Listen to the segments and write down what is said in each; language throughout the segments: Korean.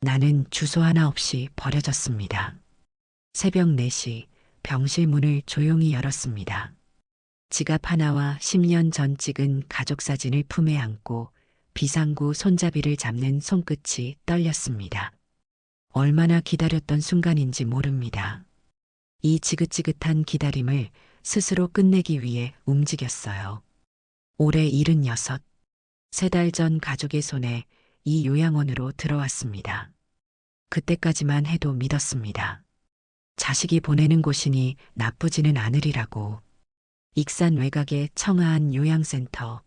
나는 주소 하나 없이 버려졌습니다. 새벽 4시 병실 문을 조용히 열었습니다. 지갑 하나와 10년 전 찍은 가족 사진을 품에 안고 비상구 손잡이를 잡는 손끝이 떨렸습니다. 얼마나 기다렸던 순간인지 모릅니다. 이 지긋지긋한 기다림을 스스로 끝내기 위해 움직였어요. 올해 76, 3달 전 가족의 손에 이 요양원으로 들어왔습니다. 그때까지만 해도 믿었습니다. 자식이 보내는 곳이니 나쁘지는 않으리라고. 익산 외곽의 청아한 요양센터.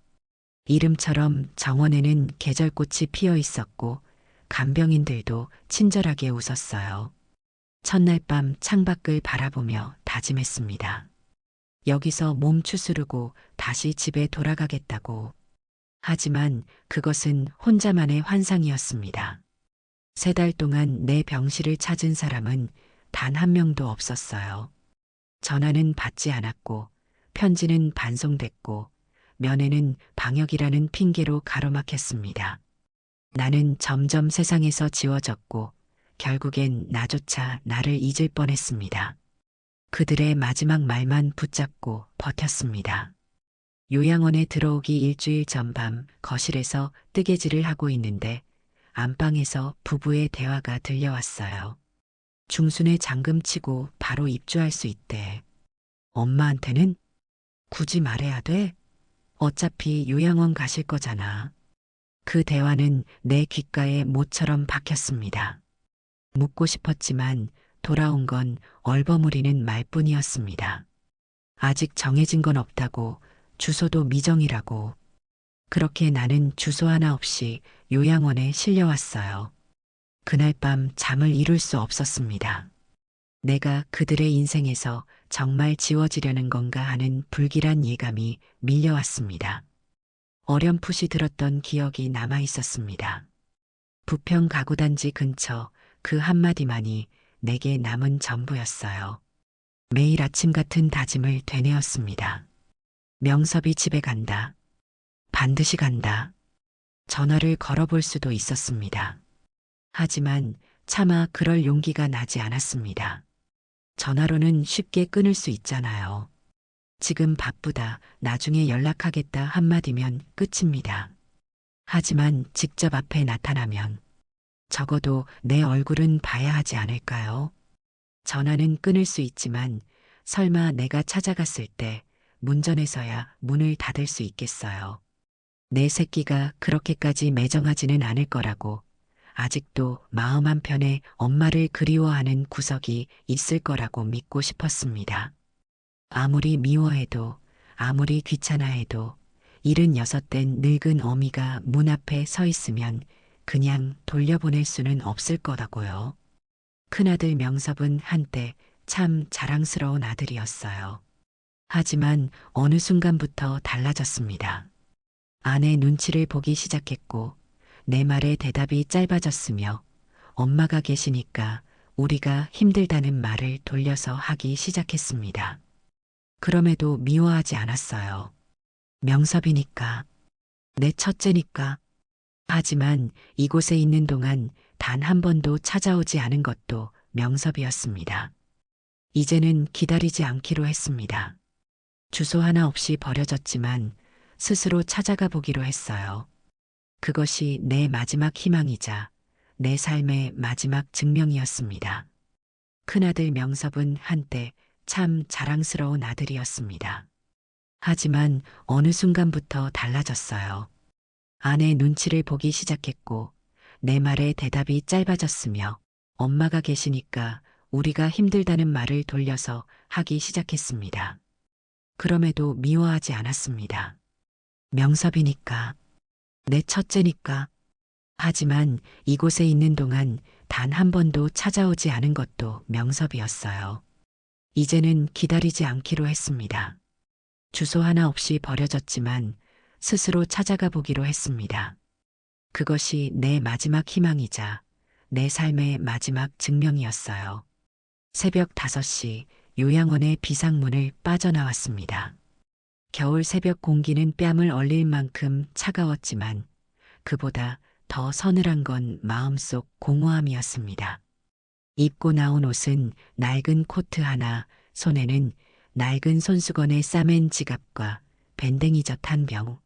이름처럼 정원에는 계절꽃이 피어 있었고 간병인들도 친절하게 웃었어요. 첫날 밤 창밖을 바라보며 다짐했습니다. 여기서 몸 추스르고 다시 집에 돌아가겠다고. 하지만 그것은 혼자만의 환상이었습니다. 3달 동안 내 병실을 찾은 사람은 단 한 명도 없었어요. 전화는 받지 않았고, 편지는 반송됐고, 면회는 방역이라는 핑계로 가로막혔습니다. 나는 점점 세상에서 지워졌고, 결국엔 나조차 나를 잊을 뻔했습니다. 그들의 마지막 말만 붙잡고 버텼습니다. 요양원에 들어오기 일주일 전 밤 거실에서 뜨개질을 하고 있는데 안방에서 부부의 대화가 들려왔어요. 중순에 잔금 치고 바로 입주할 수 있대. 엄마한테는 굳이 말해야 돼? 어차피 요양원 가실 거잖아. 그 대화는 내 귓가에 모처럼 박혔습니다. 묻고 싶었지만 돌아온 건 얼버무리는 말뿐이었습니다. 아직 정해진 건 없다고, 주소도 미정이라고. 그렇게 나는 주소 하나 없이 요양원에 실려왔어요. 그날 밤 잠을 이룰 수 없었습니다. 내가 그들의 인생에서 정말 지워지려는 건가 하는 불길한 예감이 밀려왔습니다. 어렴풋이 들었던 기억이 남아 있었습니다. 부평 가구단지 근처 그 한마디만이 내게 남은 전부였어요. 매일 아침 같은 다짐을 되뇌었습니다. 명섭이 집에 간다. 반드시 간다. 전화를 걸어볼 수도 있었습니다. 하지만 차마 그럴 용기가 나지 않았습니다. 전화로는 쉽게 끊을 수 있잖아요. 지금 바쁘다, 나중에 연락하겠다 한마디면 끝입니다. 하지만 직접 앞에 나타나면 적어도 내 얼굴은 봐야 하지 않을까요? 전화는 끊을 수 있지만 설마 내가 찾아갔을 때 문전에서야 문을 닫을 수 있겠어요. 내 새끼가 그렇게까지 매정하지는 않을 거라고, 아직도 마음 한편에 엄마를 그리워하는 구석이 있을 거라고 믿고 싶었습니다. 아무리 미워해도, 아무리 귀찮아해도 76된 늙은 어미가 문 앞에 서 있으면 그냥 돌려보낼 수는 없을 거라고요. 큰아들 명섭은 한때 참 자랑스러운 아들이었어요. 하지만 어느 순간부터 달라졌습니다. 아내 눈치를 보기 시작했고 내 말에 대답이 짧아졌으며 엄마가 계시니까 우리가 힘들다는 말을 돌려서 하기 시작했습니다. 그럼에도 미워하지 않았어요. 명섭이니까, 내 첫째니까. 하지만 이곳에 있는 동안 단 한 번도 찾아오지 않은 것도 명섭이었습니다. 이제는 기다리지 않기로 했습니다. 주소 하나 없이 버려졌지만 스스로 찾아가 보기로 했어요. 그것이 내 마지막 희망이자 내 삶의 마지막 증명이었습니다. 큰아들 명섭은 한때 참 자랑스러운 아들이었습니다. 하지만 어느 순간부터 달라졌어요. 아내 눈치를 보기 시작했고 내 말에 대답이 짧아졌으며 엄마가 계시니까 우리가 힘들다는 말을 돌려서 하기 시작했습니다. 그럼에도 미워하지 않았습니다. 명섭이니까, 내 첫째니까. 하지만 이곳에 있는 동안 단 한 번도 찾아오지 않은 것도 명섭이었어요. 이제는 기다리지 않기로 했습니다. 주소 하나 없이 버려졌지만 스스로 찾아가 보기로 했습니다. 그것이 내 마지막 희망이자 내 삶의 마지막 증명이었어요. 새벽 5시 요양원의 비상문을 빠져나왔습니다. 겨울 새벽 공기는 뺨을 얼릴 만큼 차가웠지만 그보다 더 서늘한 건 마음속 공허함이었습니다. 입고 나온 옷은 낡은 코트 하나, 손에는 낡은 손수건에 싸맨 지갑과 밴댕이젓 한 병,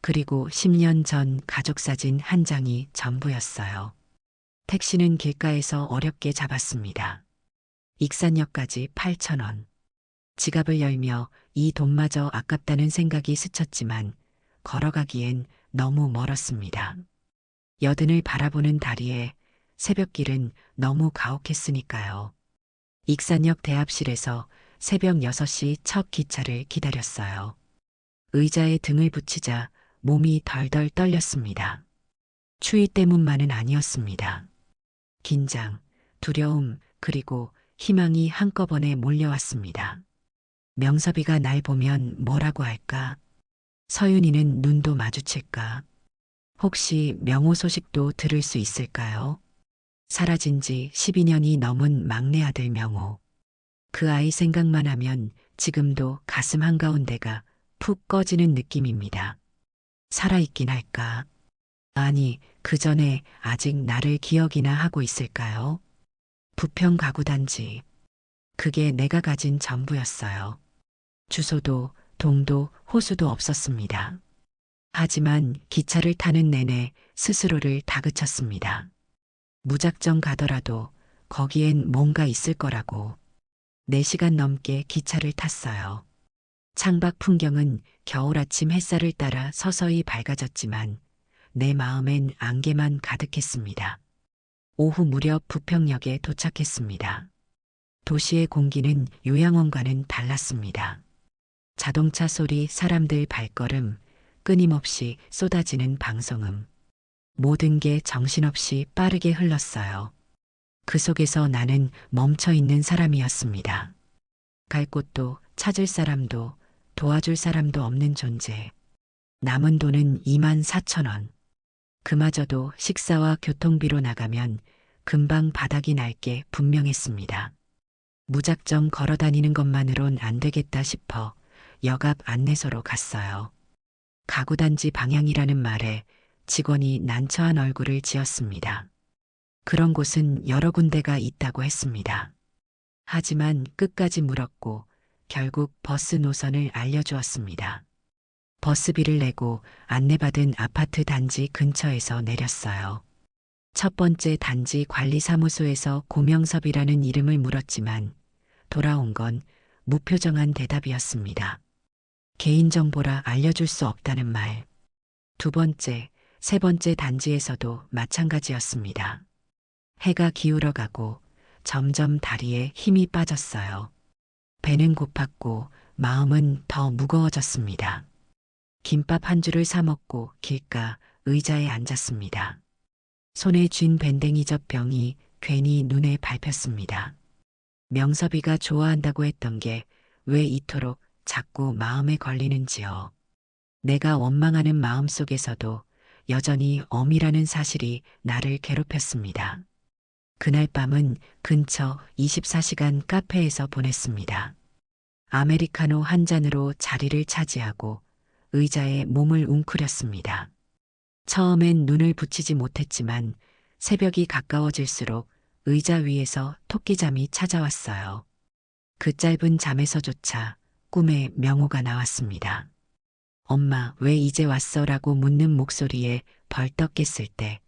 그리고 10년 전 가족사진 한 장이 전부였어요. 택시는 길가에서 어렵게 잡았습니다. 익산역까지 8,000원. 지갑을 열며 이 돈마저 아깝다는 생각이 스쳤지만 걸어가기엔 너무 멀었습니다. 여든을 바라보는 다리에 새벽길은 너무 가혹했으니까요. 익산역 대합실에서 새벽 6시 첫 기차를 기다렸어요. 의자에 등을 붙이자 몸이 덜덜 떨렸습니다. 추위 때문만은 아니었습니다. 긴장, 두려움, 그리고 희망이 한꺼번에 몰려왔습니다. 명섭이가 날 보면 뭐라고 할까? 서윤이는 눈도 마주칠까? 혹시 명호 소식도 들을 수 있을까요? 사라진 지 12년이 넘은 막내 아들 명호. 그 아이 생각만 하면 지금도 가슴 한가운데가 푹 꺼지는 느낌입니다. 살아있긴 할까? 아니, 그 전에 아직 나를 기억이나 하고 있을까요? 부평 가구 단지. 그게 내가 가진 전부였어요. 주소도, 동도, 호수도 없었습니다. 하지만 기차를 타는 내내 스스로를 다그쳤습니다. 무작정 가더라도 거기엔 뭔가 있을 거라고. 4시간 넘게 기차를 탔어요. 창밖 풍경은 겨울 아침 햇살을 따라 서서히 밝아졌지만 내 마음엔 안개만 가득했습니다. 오후 무렵 부평역에 도착했습니다. 도시의 공기는 요양원과는 달랐습니다. 자동차 소리, 사람들 발걸음, 끊임없이 쏟아지는 방송음. 모든 게 정신없이 빠르게 흘렀어요. 그 속에서 나는 멈춰 있는 사람이었습니다. 갈 곳도 찾을 사람도 도와줄 사람도 없는 존재. 남은 돈은 24,000원. 그마저도 식사와 교통비로 나가면 금방 바닥이 날 게 분명했습니다. 무작정 걸어 다니는 것만으론 안 되겠다 싶어 역 앞 안내소로 갔어요. 가구단지 방향이라는 말에 직원이 난처한 얼굴을 지었습니다. 그런 곳은 여러 군데가 있다고 했습니다. 하지만 끝까지 물었고 결국 버스 노선을 알려주었습니다. 버스비를 내고 안내받은 아파트 단지 근처에서 내렸어요. 첫 번째 단지 관리사무소에서 고명섭이라는 이름을 물었지만 돌아온 건 무표정한 대답이었습니다. 개인정보라 알려줄 수 없다는 말. 두 번째, 세 번째 단지에서도 마찬가지였습니다. 해가 기울어가고 점점 다리에 힘이 빠졌어요. 배는 고팠고 마음은 더 무거워졌습니다. 김밥 한 줄을 사 먹고 길가 의자에 앉았습니다. 손에 쥔 밴댕이젓 병이 괜히 눈에 밟혔습니다. 명섭이가 좋아한다고 했던 게 왜 이토록 자꾸 마음에 걸리는지요. 내가 원망하는 마음 속에서도 여전히 엄이라는 사실이 나를 괴롭혔습니다. 그날 밤은 근처 24시간 카페에서 보냈습니다. 아메리카노 한 잔으로 자리를 차지하고 의자에 몸을 웅크렸습니다. 처음엔 눈을 붙이지 못했지만 새벽이 가까워질수록 의자 위에서 토끼잠이 찾아왔어요. 그 짧은 잠에서조차 꿈에 명호가 나왔습니다. 엄마, 왜 이제 왔어? 라고 묻는 목소리에 벌떡 깼을 때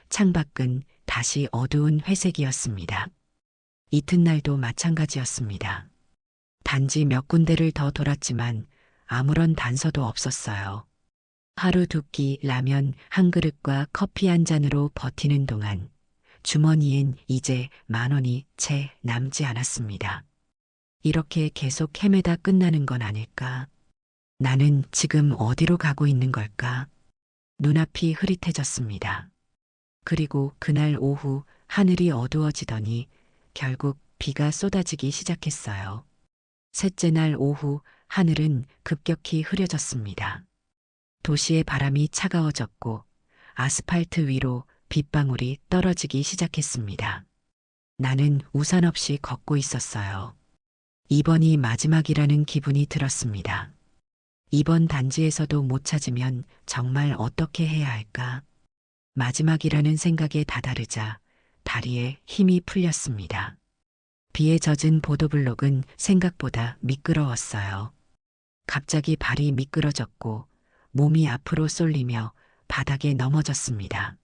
창밖은 다시 어두운 회색이었습니다. 이튿날도 마찬가지였습니다. 단지 몇 군데를 더 돌았지만 아무런 단서도 없었어요. 하루 두 끼 라면 한 그릇과 커피 한 잔으로 버티는 동안 주머니엔 이제 10,000원이 채 남지 않았습니다. 이렇게 계속 헤매다 끝나는 건 아닐까? 나는 지금 어디로 가고 있는 걸까? 눈앞이 흐릿해졌습니다. 그리고 그날 오후 하늘이 어두워지더니 결국 비가 쏟아지기 시작했어요. 셋째 날 오후 하늘은 급격히 흐려졌습니다. 도시의 바람이 차가워졌고 아스팔트 위로 빗방울이 떨어지기 시작했습니다. 나는 우산 없이 걷고 있었어요. 이번이 마지막이라는 기분이 들었습니다. 이번 단지에서도 못 찾으면 정말 어떻게 해야 할까? 마지막이라는 생각에 다다르자 다리에 힘이 풀렸습니다. 비에 젖은 보도블록은 생각보다 미끄러웠어요. 갑자기 발이 미끄러졌고 몸이 앞으로 쏠리며 바닥에 넘어졌습니다.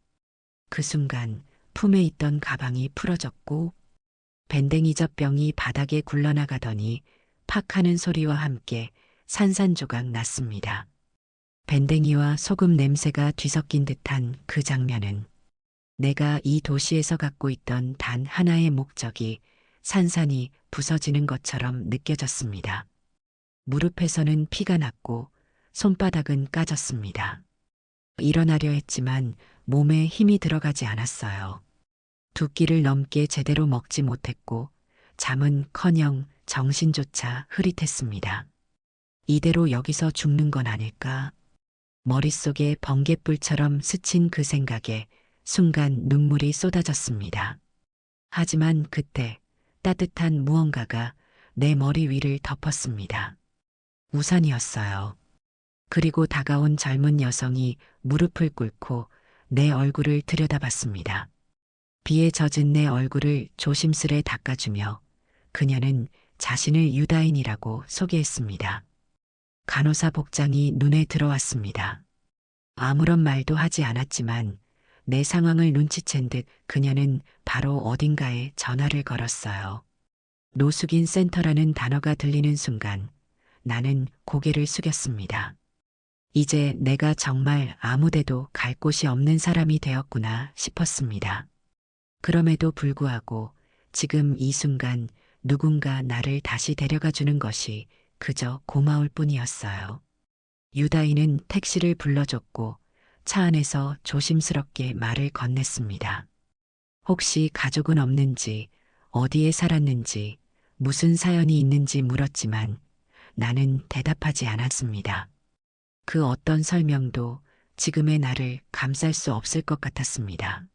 그 순간 품에 있던 가방이 풀어졌고 밴댕이젖병이 바닥에 굴러나가더니 팍 하는 소리와 함께 산산조각 났습니다. 밴댕이와 소금 냄새가 뒤섞인 듯한 그 장면은 내가 이 도시에서 갖고 있던 단 하나의 목적이 산산이 부서지는 것처럼 느껴졌습니다. 무릎에서는 피가 났고 손바닥은 까졌습니다. 일어나려 했지만 몸에 힘이 들어가지 않았어요. 두 끼를 넘게 제대로 먹지 못했고 잠은커녕 정신조차 흐릿했습니다. 이대로 여기서 죽는 건 아닐까? 머릿속에 번갯불처럼 스친 그 생각에 순간 눈물이 쏟아졌습니다. 하지만 그때 따뜻한 무언가가 내 머리 위를 덮었습니다. 우산이었어요. 그리고 다가온 젊은 여성이 무릎을 꿇고 내 얼굴을 들여다봤습니다. 비에 젖은 내 얼굴을 조심스레 닦아주며 그녀는 자신을 유다인이라고 소개했습니다. 간호사 복장이 눈에 들어왔습니다. 아무런 말도 하지 않았지만 내 상황을 눈치챈 듯 그녀는 바로 어딘가에 전화를 걸었어요. 노숙인 센터라는 단어가 들리는 순간 나는 고개를 숙였습니다. 이제 내가 정말 아무데도 갈 곳이 없는 사람이 되었구나 싶었습니다. 그럼에도 불구하고 지금 이 순간 누군가 나를 다시 데려가 주는 것이 그저 고마울 뿐이었어요. 유다인은 택시를 불러줬고 차 안에서 조심스럽게 말을 건넸습니다. 혹시 가족은 없는지, 어디에 살았는지, 무슨 사연이 있는지 물었지만 나는 대답하지 않았습니다. 그 어떤 설명도 지금의 나를 감쌀 수 없을 것 같았습니다.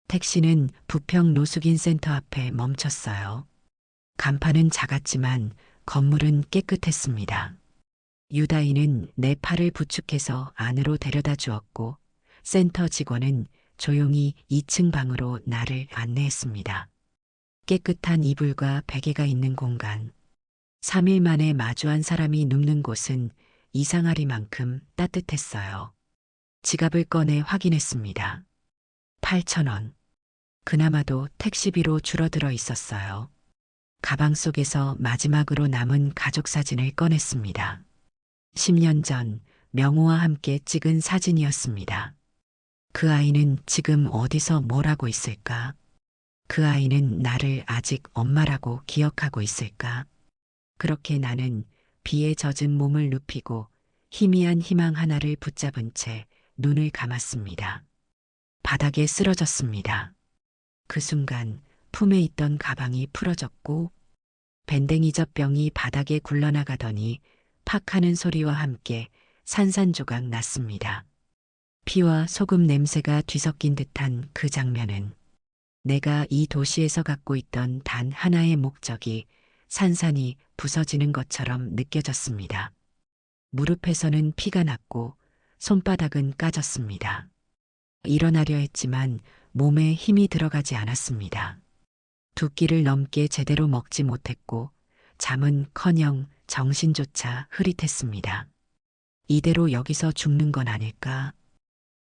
택시는 부평 노숙인 센터 앞에 멈췄어요. 간판은 작았지만 건물은 깨끗했습니다. 유다인은 내 팔을 부축해서 안으로 데려다 주었고 센터 직원은 조용히 2층 방으로 나를 안내했습니다. 깨끗한 이불과 베개가 있는 공간. 3일 만에 마주한 사람이 눕는 곳은 이상하리만큼 따뜻했어요. 지갑을 꺼내 확인했습니다. 8,000원. 그나마도 택시비로 줄어들어 있었어요. 가방 속에서 마지막으로 남은 가족 사진을 꺼냈습니다. 10년 전 명호와 함께 찍은 사진이었습니다. 그 아이는 지금 어디서 뭘 하고 있을까? 그 아이는 나를 아직 엄마라고 기억하고 있을까? 그렇게 나는 비에 젖은 몸을 눕히고 희미한 희망 하나를 붙잡은 채 눈을 감았습니다. 바닥에 쓰러졌습니다. 그 순간 품에 있던 가방이 풀어졌고 밴댕이젖병이 바닥에 굴러나가더니 팍 하는 소리와 함께 산산조각 났습니다. 피와 소금 냄새가 뒤섞인 듯한 그 장면은 내가 이 도시에서 갖고 있던 단 하나의 목적이 산산이 부서지는 것처럼 느껴졌습니다. 무릎에서는 피가 났고 손바닥은 까졌습니다. 일어나려 했지만 몸에 힘이 들어가지 않았습니다. 두 끼를 넘게 제대로 먹지 못했고 잠은커녕 정신조차 흐릿했습니다. 이대로 여기서 죽는 건 아닐까?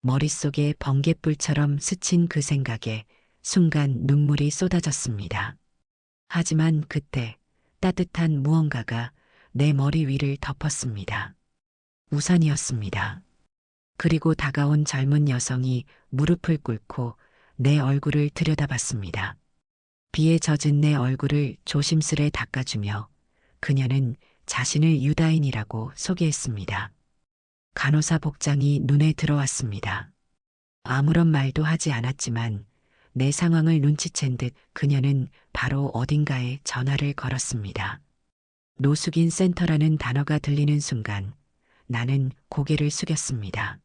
머릿속에 번갯불처럼 스친 그 생각에 순간 눈물이 쏟아졌습니다. 하지만 그때 따뜻한 무언가가 내 머리 위를 덮었습니다. 우산이었습니다. 그리고 다가온 젊은 여성이 무릎을 꿇고 내 얼굴을 들여다봤습니다. 비에 젖은 내 얼굴을 조심스레 닦아주며 그녀는 자신을 유다인이라고 소개했습니다. 간호사 복장이 눈에 들어왔습니다. 아무런 말도 하지 않았지만 내 상황을 눈치챈 듯 그녀는 바로 어딘가에 전화를 걸었습니다. 노숙인 센터라는 단어가 들리는 순간 나는 고개를 숙였습니다.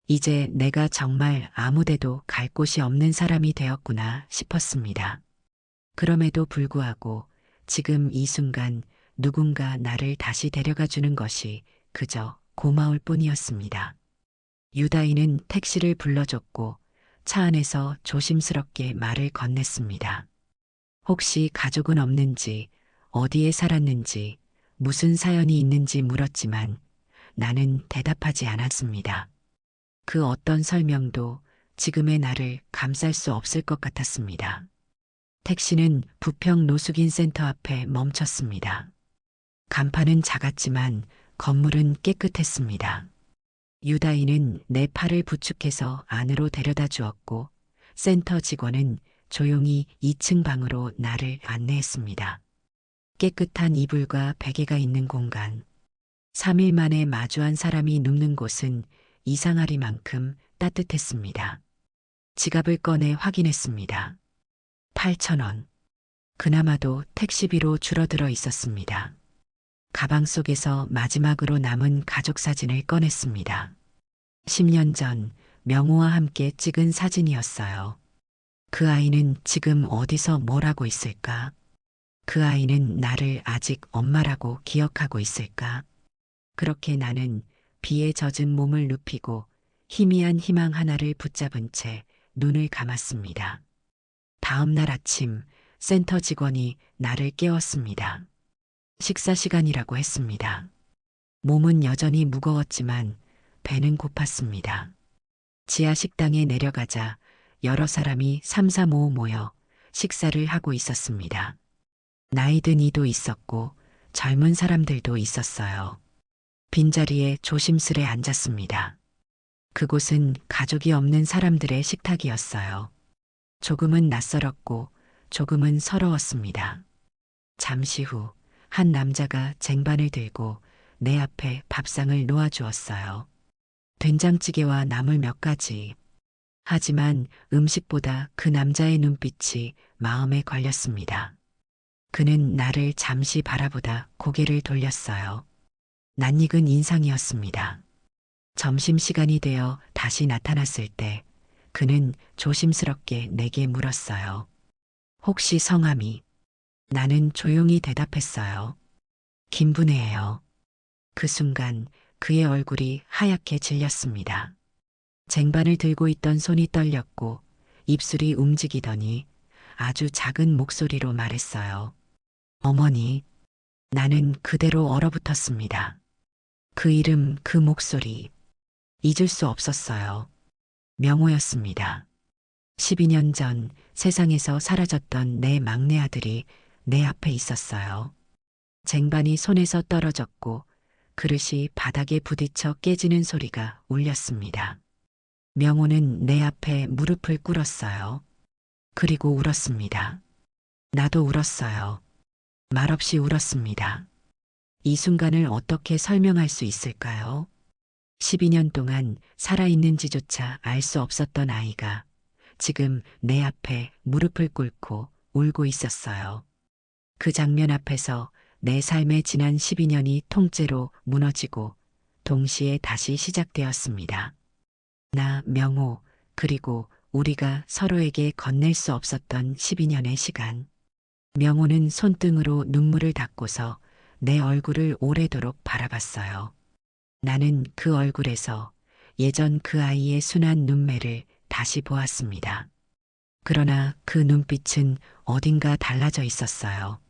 이제 내가 정말 아무데도 갈 곳이 없는 사람이 되었구나 싶었습니다. 그럼에도 불구하고 지금 이 순간 누군가 나를 다시 데려가 주는 것이 그저 고마울 뿐이었습니다. 유다인은 택시를 불러줬고 차 안에서 조심스럽게 말을 건넸습니다. 혹시 가족은 없는지, 어디에 살았는지, 무슨 사연이 있는지 물었지만 나는 대답하지 않았습니다. 그 어떤 설명도 지금의 나를 감쌀 수 없을 것 같았습니다. 택시는 부평 노숙인 센터 앞에 멈췄습니다. 간판은 작았지만 건물은 깨끗했습니다. 유다인은 내 팔을 부축해서 안으로 데려다 주었고 센터 직원은 조용히 2층 방으로 나를 안내했습니다. 깨끗한 이불과 베개가 있는 공간. 3일 만에 마주한 사람이 눕는 곳은 이상하리만큼 따뜻했습니다. 지갑을 꺼내 확인했습니다. 8,000원. 그나마도 택시비로 줄어들어 있었습니다. 가방 속에서 마지막으로 남은 가족 사진을 꺼냈습니다. 10년 전 명호와 함께 찍은 사진이었어요. 그 아이는 지금 어디서 뭘 하고 있을까? 그 아이는 나를 아직 엄마라고 기억하고 있을까? 그렇게 나는 비에 젖은 몸을 눕히고 희미한 희망 하나를 붙잡은 채 눈을 감았습니다. 다음 날 아침 센터 직원이 나를 깨웠습니다. 식사 시간이라고 했습니다. 몸은 여전히 무거웠지만 배는 고팠습니다. 지하 식당에 내려가자 여러 사람이 삼삼오오 모여 식사를 하고 있었습니다. 나이 든 이도 있었고 젊은 사람들도 있었어요. 빈자리에 조심스레 앉았습니다. 그곳은 가족이 없는 사람들의 식탁이었어요. 조금은 낯설었고 조금은 서러웠습니다. 잠시 후 한 남자가 쟁반을 들고 내 앞에 밥상을 놓아주었어요. 된장찌개와 나물 몇 가지. 하지만 음식보다 그 남자의 눈빛이 마음에 걸렸습니다. 그는 나를 잠시 바라보다 고개를 돌렸어요. 낯익은 인상이었습니다. 점심시간이 되어 다시 나타났을 때 그는 조심스럽게 내게 물었어요. 혹시 성함이? 나는 조용히 대답했어요. 김분혜예요. 그 순간 그의 얼굴이 하얗게 질렸습니다. 쟁반을 들고 있던 손이 떨렸고 입술이 움직이더니 아주 작은 목소리로 말했어요. 어머니. 나는 그대로 얼어붙었습니다. 그 이름, 그 목소리. 잊을 수 없었어요. 명호였습니다. 12년 전 세상에서 사라졌던 내 막내 아들이 내 앞에 있었어요. 쟁반이 손에서 떨어졌고 그릇이 바닥에 부딪혀 깨지는 소리가 울렸습니다. 명호는 내 앞에 무릎을 꿇었어요. 그리고 울었습니다. 나도 울었어요. 말없이 울었습니다. 이 순간을 어떻게 설명할 수 있을까요? 12년 동안 살아있는지조차 알 수 없었던 아이가 지금 내 앞에 무릎을 꿇고 울고 있었어요. 그 장면 앞에서 내 삶의 지난 12년이 통째로 무너지고 동시에 다시 시작되었습니다. 나, 명호, 그리고 우리가 서로에게 건넬 수 없었던 12년의 시간. 명호는 손등으로 눈물을 닦고서 내 얼굴을 오래도록 바라봤어요. 나는 그 얼굴에서 예전 그 아이의 순한 눈매를 다시 보았습니다. 그러나 그 눈빛은 어딘가 달라져 있었어요.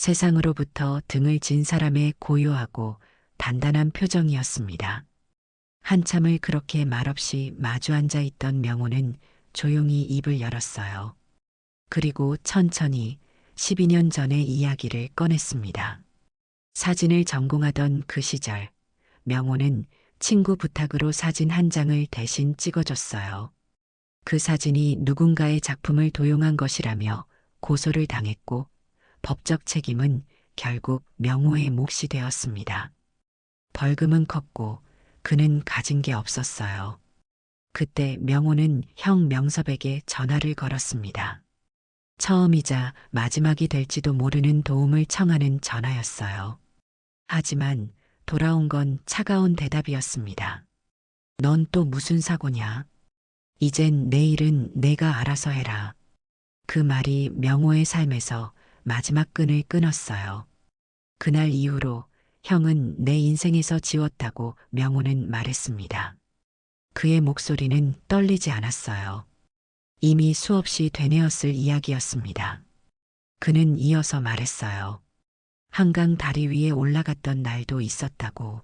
세상으로부터 등을 진 사람의 고요하고 단단한 표정이었습니다. 한참을 그렇게 말없이 마주 앉아 있던 명호는 조용히 입을 열었어요. 그리고 천천히 12년 전의 이야기를 꺼냈습니다. 사진을 전공하던 그 시절, 명호는 친구 부탁으로 사진 한 장을 대신 찍어줬어요. 그 사진이 누군가의 작품을 도용한 것이라며 고소를 당했고 법적 책임은 결국 명호의 몫이 되었습니다. 벌금은 컸고 그는 가진 게 없었어요. 그때 명호는 형 명섭에게 전화를 걸었습니다. 처음이자 마지막이 될지도 모르는 도움을 청하는 전화였어요. 하지만 돌아온 건 차가운 대답이었습니다. 넌 또 무슨 사고냐? 이젠 내 일은 내가 알아서 해라. 그 말이 명호의 삶에서 마지막 끈을 끊었어요. 그날 이후로 형은 내 인생에서 지웠다고 명호는 말했습니다. 그의 목소리는 떨리지 않았어요. 이미 수없이 되뇌었을 이야기였습니다. 그는 이어서 말했어요. 한강 다리 위에 올라갔던 날도 있었다고.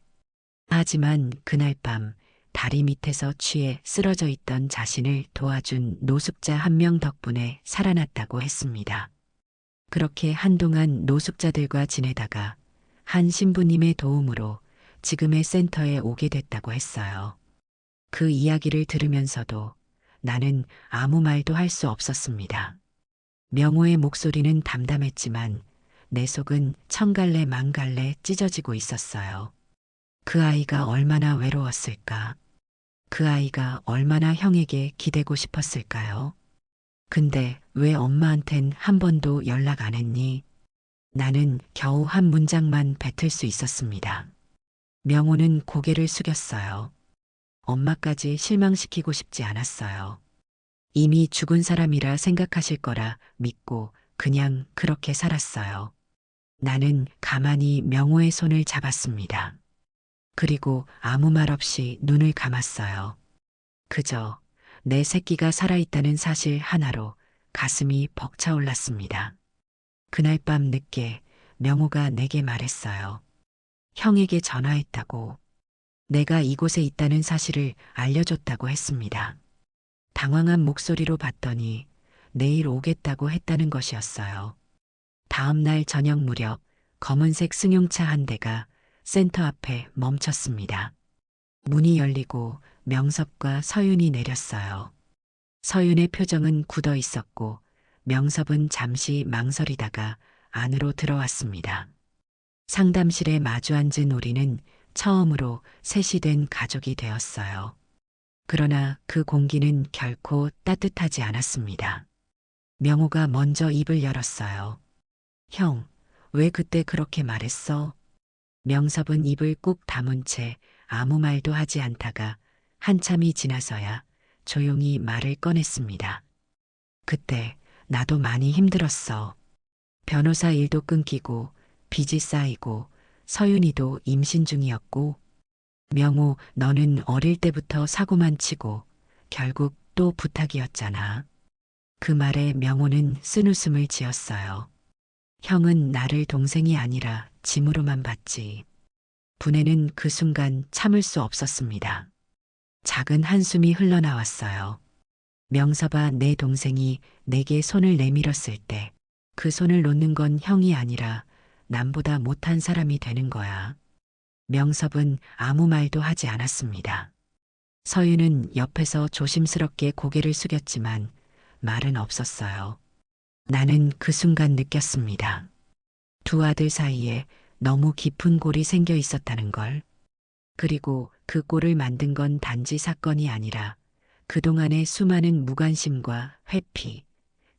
하지만 그날 밤 다리 밑에서 취해 쓰러져 있던 자신을 도와준 노숙자 한 명 덕분에 살아났다고 했습니다. 그렇게 한동안 노숙자들과 지내다가 한 신부님의 도움으로 지금의 센터에 오게 됐다고 했어요. 그 이야기를 들으면서도 나는 아무 말도 할 수 없었습니다. 명호의 목소리는 담담했지만 내 속은 천갈래 만갈래 찢어지고 있었어요. 그 아이가 얼마나 외로웠을까? 그 아이가 얼마나 형에게 기대고 싶었을까요? 근데 왜 엄마한텐 한 번도 연락 안 했니? 나는 겨우 한 문장만 뱉을 수 있었습니다. 명호는 고개를 숙였어요. 엄마까지 실망시키고 싶지 않았어요. 이미 죽은 사람이라 생각하실 거라 믿고 그냥 그렇게 살았어요. 나는 가만히 명호의 손을 잡았습니다. 그리고 아무 말 없이 눈을 감았어요. 그저 내 새끼가 살아있다는 사실 하나로 가슴이 벅차올랐습니다. 그날 밤 늦게 명호가 내게 말했어요. 형에게 전화했다고. 내가 이곳에 있다는 사실을 알려줬다고 했습니다. 당황한 목소리로 봤더니 내일 오겠다고 했다는 것이었어요. 다음 날 저녁 무렵 검은색 승용차 한 대가 센터 앞에 멈췄습니다. 문이 열리고 명섭과 서윤이 내렸어요. 서윤의 표정은 굳어 있었고 명섭은 잠시 망설이다가 안으로 들어왔습니다. 상담실에 마주 앉은 우리는 처음으로 셋이 된 가족이 되었어요. 그러나 그 공기는 결코 따뜻하지 않았습니다. 명호가 먼저 입을 열었어요. 형, 왜 그때 그렇게 말했어? 명섭은 입을 꾹 다문 채 아무 말도 하지 않다가 한참이 지나서야 조용히 말을 꺼냈습니다. 그때 나도 많이 힘들었어. 변호사 일도 끊기고 빚이 쌓이고 서윤이도 임신 중이었고 명호 너는 어릴 때부터 사고만 치고 결국 또 부탁이었잖아. 그 말에 명호는 쓴웃음을 지었어요. 형은 나를 동생이 아니라 짐으로만 봤지. 분해는 그 순간 참을 수 없었습니다. 작은 한숨이 흘러나왔어요. 명섭아 내 동생이 내게 손을 내밀었을 때 그 손을 놓는 건 형이 아니라 남보다 못한 사람이 되는 거야. 명섭은 아무 말도 하지 않았습니다. 서윤은 옆에서 조심스럽게 고개를 숙였지만 말은 없었어요. 나는 그 순간 느꼈습니다. 두 아들 사이에 너무 깊은 골이 생겨 있었다는 걸. 그리고 그 골을 만든 건 단지 사건이 아니라 그동안의 수많은 무관심과 회피,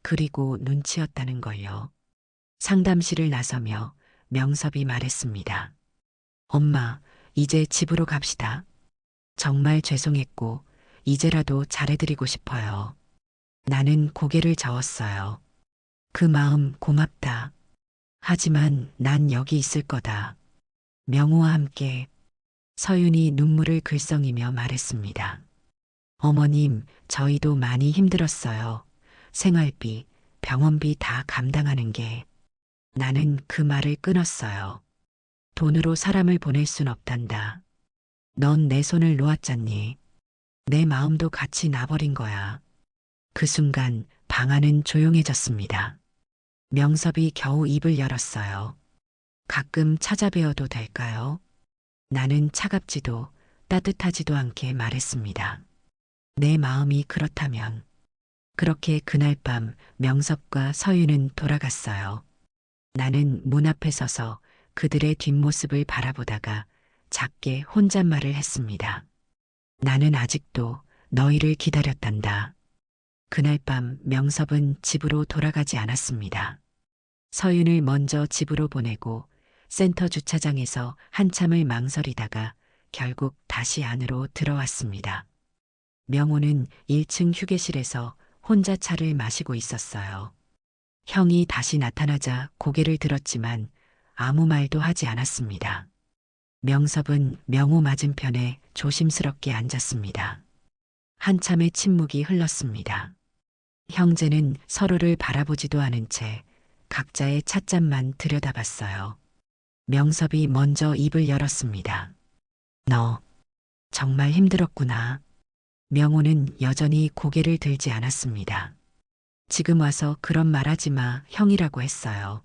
그리고 눈치였다는 걸요. 상담실을 나서며 명섭이 말했습니다. 엄마, 이제 집으로 갑시다. 정말 죄송했고, 이제라도 잘해드리고 싶어요. 나는 고개를 저었어요. 그 마음 고맙다. 하지만 난 여기 있을 거다. 명호와 함께. 서윤이 눈물을 글썽이며 말했습니다. 어머님, 저희도 많이 힘들었어요. 생활비, 병원비 다 감당하는 게. 나는 그 말을 끊었어요. 돈으로 사람을 보낼 순 없단다. 넌 내 손을 놓았잖니. 내 마음도 같이 놔버린 거야. 그 순간 방 안은 조용해졌습니다. 명섭이 겨우 입을 열었어요. 가끔 찾아뵈어도 될까요? 나는 차갑지도 따뜻하지도 않게 말했습니다. 내 마음이 그렇다면. 그렇게 그날 밤 명섭과 서윤은 돌아갔어요. 나는 문 앞에 서서 그들의 뒷모습을 바라보다가 작게 혼잣말을 했습니다. 나는 아직도 너희를 기다렸단다. 그날 밤 명섭은 집으로 돌아가지 않았습니다. 서윤을 먼저 집으로 보내고 센터 주차장에서 한참을 망설이다가 결국 다시 안으로 들어왔습니다. 명호는 1층 휴게실에서 혼자 차를 마시고 있었어요. 형이 다시 나타나자 고개를 들었지만 아무 말도 하지 않았습니다. 명섭은 명호 맞은편에 조심스럽게 앉았습니다. 한참의 침묵이 흘렀습니다. 형제는 서로를 바라보지도 않은 채 각자의 찻잔만 들여다봤어요. 명섭이 먼저 입을 열었습니다. 너 정말 힘들었구나. 명호는 여전히 고개를 들지 않았습니다. 지금 와서 그런 말 하지 마, 형이라고 했어요.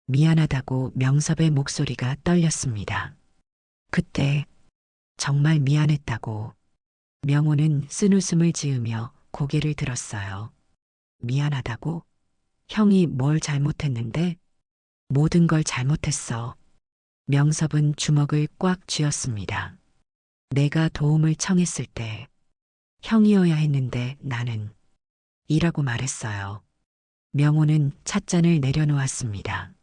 미안하다고 명섭의 목소리가 떨렸습니다. 그때 정말 미안했다고. 명호는 쓴웃음을 지으며 고개를 들었어요. 미안하다고? 형이 뭘 잘못했는데? 모든 걸 잘못했어. 명섭은 주먹을 꽉 쥐었습니다. 내가 도움을 청했을 때 형이어야 했는데 나는 이라고 말했어요. 명호는 찻잔을 내려놓았습니다.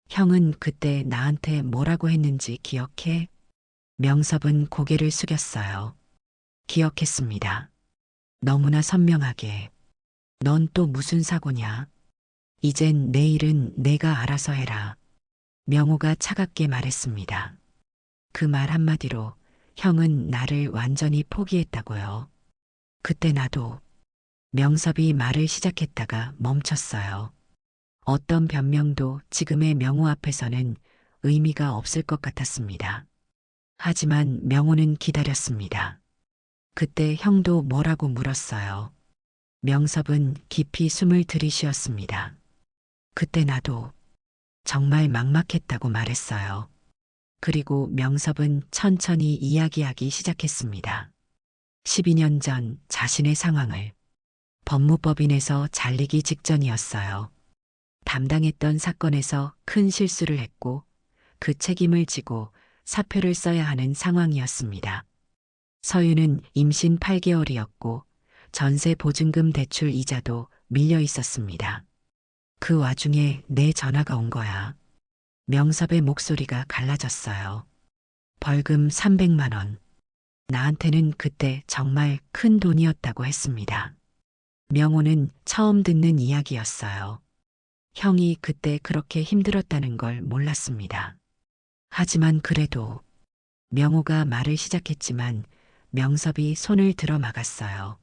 형은 그때 나한테 뭐라고 했는지 기억해? 명섭은 고개를 숙였어요. 기억했습니다. 너무나 선명하게. 넌 또 무슨 사고냐? 이젠 내 일은 내가 알아서 해라. 명호가 차갑게 말했습니다. 그 말 한마디로 형은 나를 완전히 포기했다고요. 그때 나도. 명섭이 말을 시작했다가 멈췄어요. 어떤 변명도 지금의 명호 앞에서는 의미가 없을 것 같았습니다. 하지만 명호는 기다렸습니다. 그때 형도 뭐라고 물었어요. 명섭은 깊이 숨을 들이쉬었습니다. 그때 나도 정말 막막했다고 말했어요. 그리고 명섭은 천천히 이야기하기 시작했습니다. 12년 전 자신의 상황을. 법무법인에서 잘리기 직전이었어요. 담당했던 사건에서 큰 실수를 했고 그 책임을 지고 사표를 써야 하는 상황이었습니다. 서유는 임신 8개월이었고 전세 보증금 대출 이자도 밀려 있었습니다. 그 와중에 내 전화가 온 거야. 명섭의 목소리가 갈라졌어요. 벌금 300만 원. 나한테는 그때 정말 큰 돈이었다고 했습니다. 명호는 처음 듣는 이야기였어요. 형이 그때 그렇게 힘들었다는 걸 몰랐습니다. 하지만 그래도 명호가 말을 시작했지만 명섭이 손을 들어 막았어요.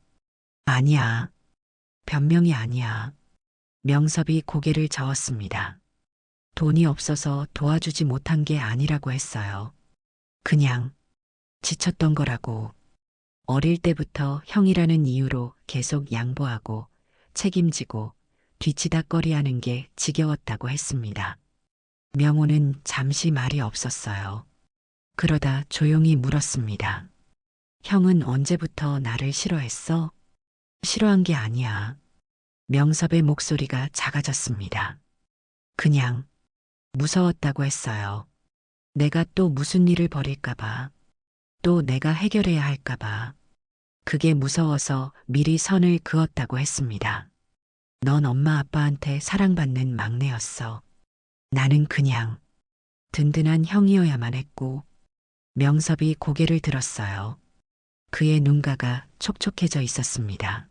아니야. 변명이 아니야. 명섭이 고개를 저었습니다. 돈이 없어서 도와주지 못한 게 아니라고 했어요. 그냥 지쳤던 거라고. 어릴 때부터 형이라는 이유로 계속 양보하고 책임지고 뒤치다꺼리하는 게 지겨웠다고 했습니다. 명호는 잠시 말이 없었어요. 그러다 조용히 물었습니다. 형은 언제부터 나를 싫어했어? 싫어한 게 아니야. 명섭의 목소리가 작아졌습니다. 그냥 무서웠다고 했어요. 내가 또 무슨 일을 벌일까봐, 또 내가 해결해야 할까봐. 그게 무서워서 미리 선을 그었다고 했습니다. 넌 엄마 아빠한테 사랑받는 막내였어. 나는 그냥 든든한 형이어야만 했고. 명섭이 고개를 들었어요. 그의 눈가가 촉촉해져 있었습니다.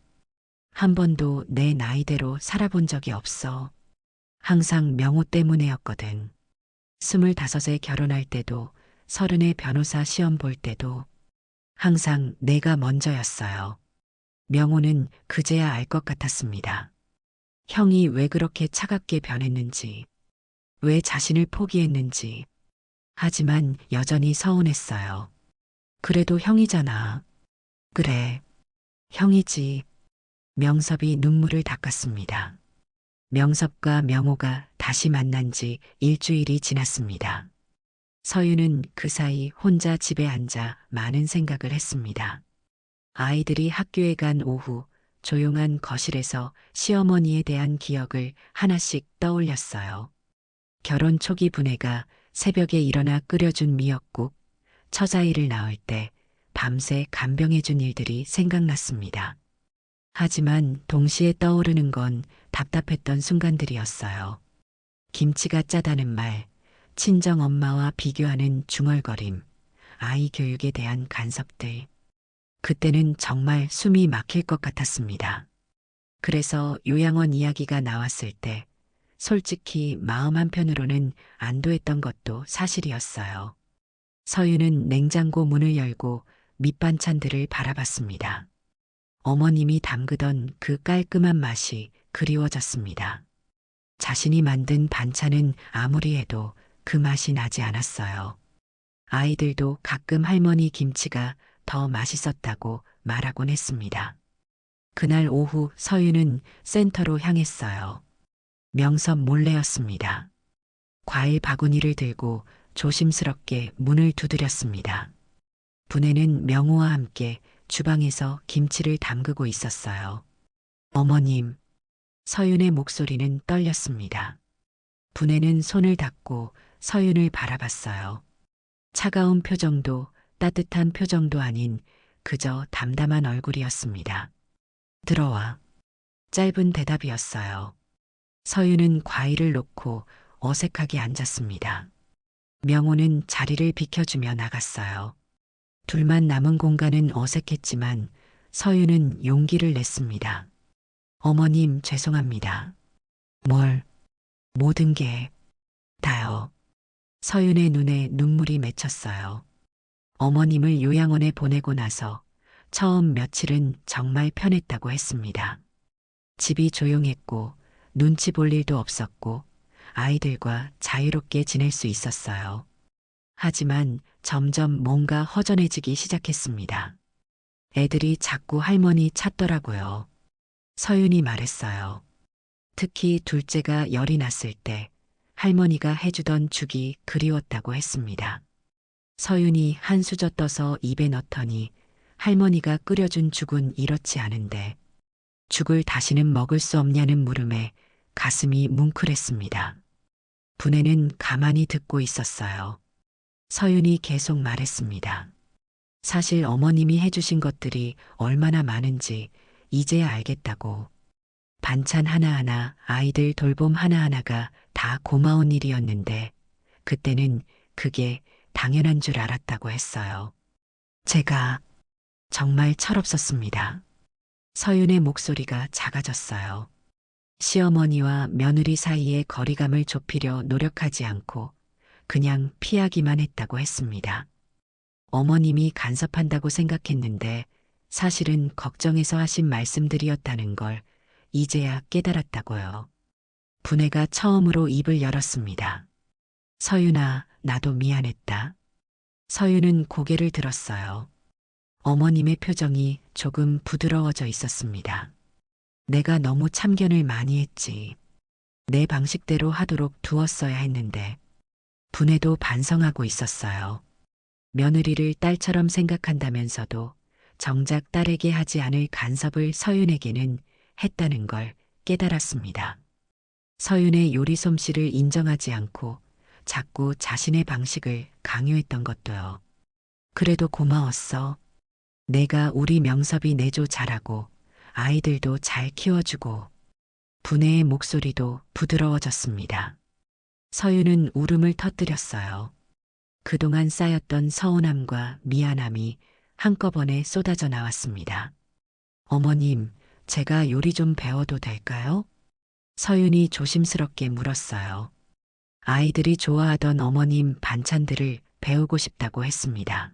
한 번도 내 나이대로 살아본 적이 없어. 항상 명호 때문에였거든. 25에 결혼할 때도 30에 변호사 시험 볼 때도 항상 내가 먼저였어요. 명호는 그제야 알 것 같았습니다. 형이 왜 그렇게 차갑게 변했는지, 왜 자신을 포기했는지. 하지만 여전히 서운했어요. 그래도 형이잖아. 그래, 형이지. 명섭이 눈물을 닦았습니다. 명섭과 명호가 다시 만난 지 일주일이 지났습니다. 서유는 그 사이 혼자 집에 앉아 많은 생각을 했습니다. 아이들이 학교에 간 오후 조용한 거실에서 시어머니에 대한 기억을 하나씩 떠올렸어요. 결혼 초기 부내가 새벽에 일어나 끓여준 미역국, 처자일을 낳을 때 밤새 간병해준 일들이 생각났습니다. 하지만 동시에 떠오르는 건 답답했던 순간들이었어요. 김치가 짜다는 말, 친정 엄마와 비교하는 중얼거림, 아이 교육에 대한 간섭들. 그때는 정말 숨이 막힐 것 같았습니다. 그래서 요양원 이야기가 나왔을 때 솔직히 마음 한편으로는 안도했던 것도 사실이었어요. 서유는 냉장고 문을 열고 밑반찬들을 바라봤습니다. 어머님이 담그던 그 깔끔한 맛이 그리워졌습니다. 자신이 만든 반찬은 아무리 해도 그 맛이 나지 않았어요. 아이들도 가끔 할머니 김치가 더 맛있었다고 말하곤 했습니다. 그날 오후 서유는 센터로 향했어요. 명섭 몰래였습니다. 과일 바구니를 들고 조심스럽게 문을 두드렸습니다. 분해는 명호와 함께 주방에서 김치를 담그고 있었어요. 어머님, 서윤의 목소리는 떨렸습니다. 분해는 손을 닫고 서윤을 바라봤어요. 차가운 표정도 따뜻한 표정도 아닌 그저 담담한 얼굴이었습니다. 들어와. 짧은 대답이었어요. 서윤은 과일을 놓고 어색하게 앉았습니다. 명호는 자리를 비켜주며 나갔어요. 둘만 남은 공간은 어색했지만 서윤은 용기를 냈습니다. 어머님, 죄송합니다. 뭘, 모든 게 다요. 서윤의 눈에 눈물이 맺혔어요. 어머님을 요양원에 보내고 나서 처음 며칠은 정말 편했다고 했습니다. 집이 조용했고 눈치 볼 일도 없었고 아이들과 자유롭게 지낼 수 있었어요. 하지만 점점 뭔가 허전해지기 시작했습니다. 애들이 자꾸 할머니 찾더라고요. 서윤이 말했어요. 특히 둘째가 열이 났을 때 할머니가 해주던 죽이 그리웠다고 했습니다. 서윤이 한 수저 떠서 입에 넣더니 할머니가 끓여준 죽은 이렇지 않은데 죽을 다시는 먹을 수 없냐는 물음에 가슴이 뭉클했습니다. 분해는 가만히 듣고 있었어요. 서윤이 계속 말했습니다. 사실 어머님이 해주신 것들이 얼마나 많은지 이제야 알겠다고. 반찬 하나하나, 아이들 돌봄 하나하나가 다 고마운 일이었는데 그때는 그게 당연한 줄 알았다고 했어요. 제가 정말 철없었습니다. 서윤의 목소리가 작아졌어요. 시어머니와 며느리 사이의 거리감을 좁히려 노력하지 않고 그냥 피하기만 했다고 했습니다. 어머님이 간섭한다고 생각했는데 사실은 걱정해서 하신 말씀들이었다는 걸 이제야 깨달았다고요. 분해가 처음으로 입을 열었습니다. 서윤아, 나도 미안했다. 서윤은 고개를 들었어요. 어머님의 표정이 조금 부드러워져 있었습니다. 내가 너무 참견을 많이 했지. 내 방식대로 하도록 두었어야 했는데. 분해도 반성하고 있었어요. 며느리를 딸처럼 생각한다면서도 정작 딸에게 하지 않을 간섭을 서윤에게는 했다는 걸 깨달았습니다. 서윤의 요리 솜씨를 인정하지 않고 자꾸 자신의 방식을 강요했던 것도요. 그래도 고마웠어. 내가 우리 명섭이 내조 잘하고 아이들도 잘 키워주고. 분해의 목소리도 부드러워졌습니다. 서윤은 울음을 터뜨렸어요. 그동안 쌓였던 서운함과 미안함이 한꺼번에 쏟아져 나왔습니다. 어머님, 제가 요리 좀 배워도 될까요? 서윤이 조심스럽게 물었어요. 아이들이 좋아하던 어머님 반찬들을 배우고 싶다고 했습니다.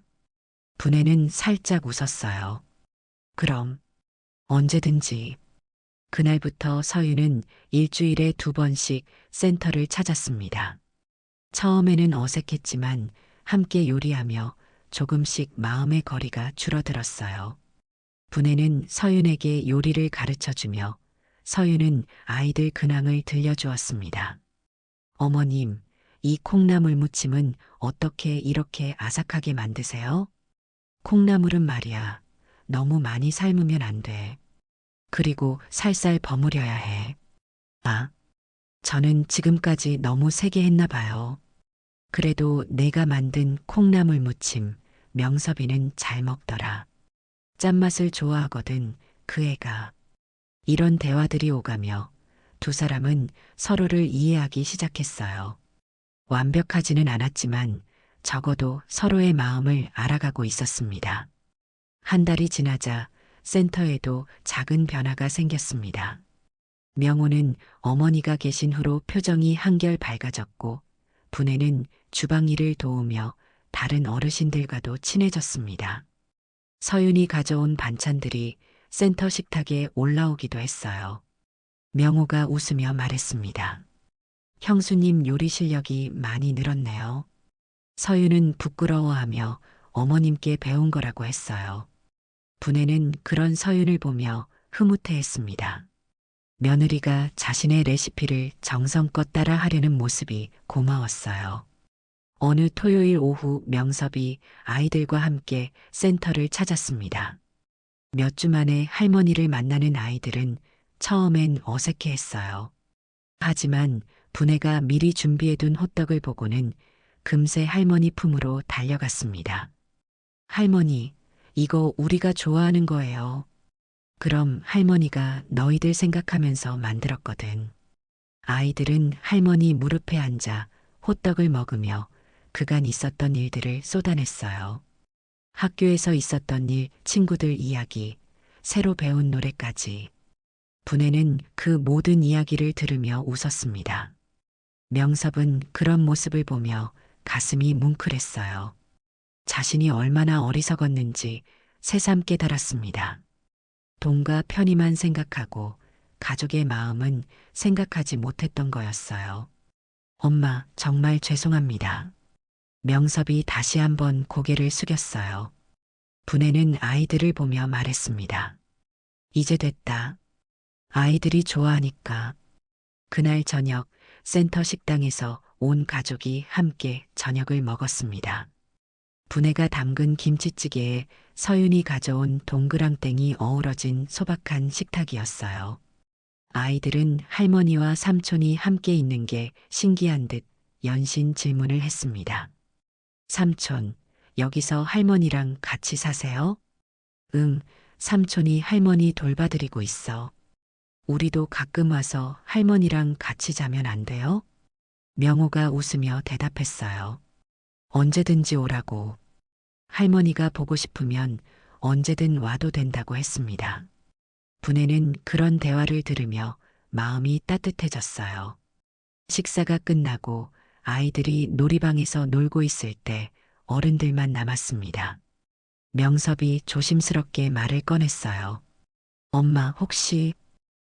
분해는 살짝 웃었어요. 그럼 언제든지. 그날부터 서윤은 일주일에 2번씩 센터를 찾았습니다. 처음에는 어색했지만 함께 요리하며 조금씩 마음의 거리가 줄어들었어요. 분해는 서윤에게 요리를 가르쳐주며 서윤은 아이들 근황을 들려주었습니다. 어머님, 이 콩나물 무침은 어떻게 이렇게 아삭하게 만드세요? 콩나물은 말이야, 너무 많이 삶으면 안 돼. 그리고 살살 버무려야 해. 아, 저는 지금까지 너무 세게 했나 봐요. 그래도 내가 만든 콩나물 무침, 명섭이는 잘 먹더라. 짠맛을 좋아하거든, 그 애가. 이런 대화들이 오가며 두 사람은 서로를 이해하기 시작했어요. 완벽하지는 않았지만 적어도 서로의 마음을 알아가고 있었습니다. 한 달이 지나자 센터에도 작은 변화가 생겼습니다. 명호는 어머니가 계신 후로 표정이 한결 밝아졌고 분해는 주방 일을 도우며 다른 어르신들과도 친해졌습니다. 서윤이 가져온 반찬들이 센터 식탁에 올라오기도 했어요. 명호가 웃으며 말했습니다. 형수님 요리 실력이 많이 늘었네요. 서유는 부끄러워하며 어머님께 배운 거라고 했어요. 분해는 그런 서윤을 보며 흐뭇해했습니다. 며느리가 자신의 레시피를 정성껏 따라 하려는 모습이 고마웠어요. 어느 토요일 오후 명섭이 아이들과 함께 센터를 찾았습니다. 몇 주 만에 할머니를 만나는 아이들은 처음엔 어색해했어요. 하지만 분해가 미리 준비해둔 호떡을 보고는 금세 할머니 품으로 달려갔습니다. 할머니, 이거 우리가 좋아하는 거예요. 그럼 할머니가 너희들 생각하면서 만들었거든. 아이들은 할머니 무릎에 앉아 호떡을 먹으며 그간 있었던 일들을 쏟아냈어요. 학교에서 있었던 일, 친구들 이야기, 새로 배운 노래까지. 분해는 그 모든 이야기를 들으며 웃었습니다. 명섭은 그런 모습을 보며 가슴이 뭉클했어요. 자신이 얼마나 어리석었는지 새삼 깨달았습니다. 돈과 편의만 생각하고 가족의 마음은 생각하지 못했던 거였어요. 엄마, 정말 죄송합니다. 명섭이 다시 한번 고개를 숙였어요. 분해는 아이들을 보며 말했습니다. 이제 됐다. 아이들이 좋아하니까. 그날 저녁 센터 식당에서 온 가족이 함께 저녁을 먹었습니다. 분해가 담근 김치찌개에 서윤이 가져온 동그랑땡이 어우러진 소박한 식탁이었어요. 아이들은 할머니와 삼촌이 함께 있는 게 신기한 듯 연신 질문을 했습니다. 삼촌, 여기서 할머니랑 같이 사세요? 응, 삼촌이 할머니 돌봐드리고 있어. 우리도 가끔 와서 할머니랑 같이 자면 안 돼요? 명호가 웃으며 대답했어요. 언제든지 오라고. 할머니가 보고 싶으면 언제든 와도 된다고 했습니다. 분해는 그런 대화를 들으며 마음이 따뜻해졌어요. 식사가 끝나고 아이들이 놀이방에서 놀고 있을 때 어른들만 남았습니다. 명섭이 조심스럽게 말을 꺼냈어요. 엄마, 혹시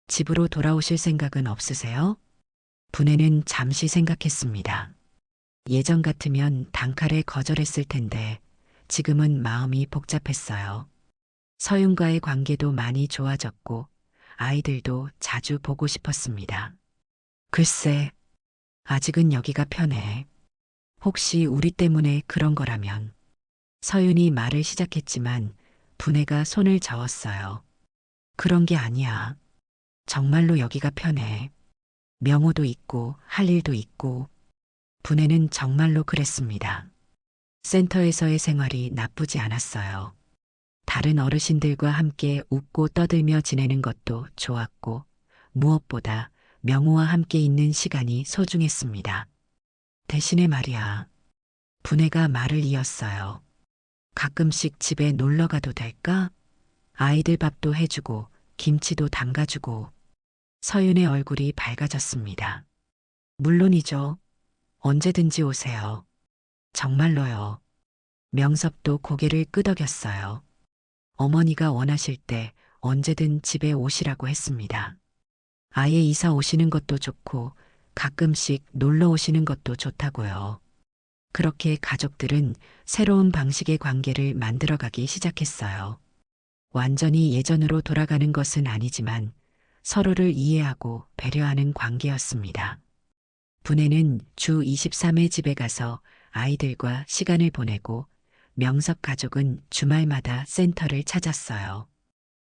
집으로 돌아오실 생각은 없으세요? 분해는 잠시 생각했습니다. 예전 같으면 단칼에 거절했을 텐데 지금은 마음이 복잡했어요. 서윤과의 관계도 많이 좋아졌고 아이들도 자주 보고 싶었습니다. 글쎄, 아직은 여기가 편해. 혹시 우리 때문에 그런 거라면. 서윤이 말을 시작했지만 분해가 손을 저었어요. 그런 게 아니야. 정말로 여기가 편해. 명호도 있고 할 일도 있고. 분해는 정말로 그랬습니다. 센터에서의 생활이 나쁘지 않았어요. 다른 어르신들과 함께 웃고 떠들며 지내는 것도 좋았고 무엇보다 명호와 함께 있는 시간이 소중했습니다. 대신에 말이야. 분해가 말을 이었어요. 가끔씩 집에 놀러 가도 될까? 아이들 밥도 해주고 김치도 담가주고. 서윤의 얼굴이 밝아졌습니다. 물론이죠. 언제든지 오세요. 정말로요. 명섭도 고개를 끄덕였어요. 어머니가 원하실 때 언제든 집에 오시라고 했습니다. 아예 이사 오시는 것도 좋고 가끔씩 놀러 오시는 것도 좋다고요. 그렇게 가족들은 새로운 방식의 관계를 만들어가기 시작했어요. 완전히 예전으로 돌아가는 것은 아니지만 서로를 이해하고 배려하는 관계였습니다. 분해는 주 23회 집에 가서 아이들과 시간을 보내고 명섭 가족은 주말마다 센터를 찾았어요.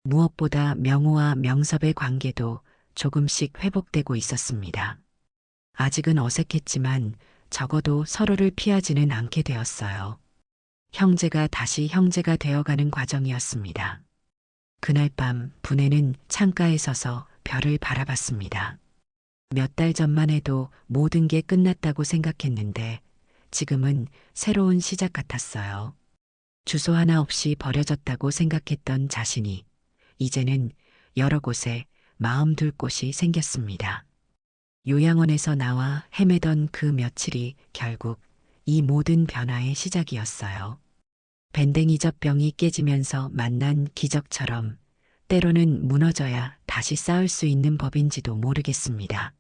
무엇보다 명호와 명섭의 관계도 조금씩 회복되고 있었습니다. 아직은 어색했지만 적어도 서로를 피하지는 않게 되었어요. 형제가 다시 형제가 되어가는 과정이었습니다. 그날 밤 분해는 창가에 서서 별을 바라봤습니다. 몇 달 전만 해도 모든 게 끝났다고 생각했는데 지금은 새로운 시작 같았어요. 주소 하나 없이 버려졌다고 생각했던 자신이 이제는 여러 곳에 마음 둘 곳이 생겼습니다. 요양원에서 나와 헤매던 그 며칠이 결국 이 모든 변화의 시작이었어요. 밴댕이젖병이 깨지면서 만난 기적처럼 때로는 무너져야 다시 쌓을 수 있는 법인지도 모르겠습니다.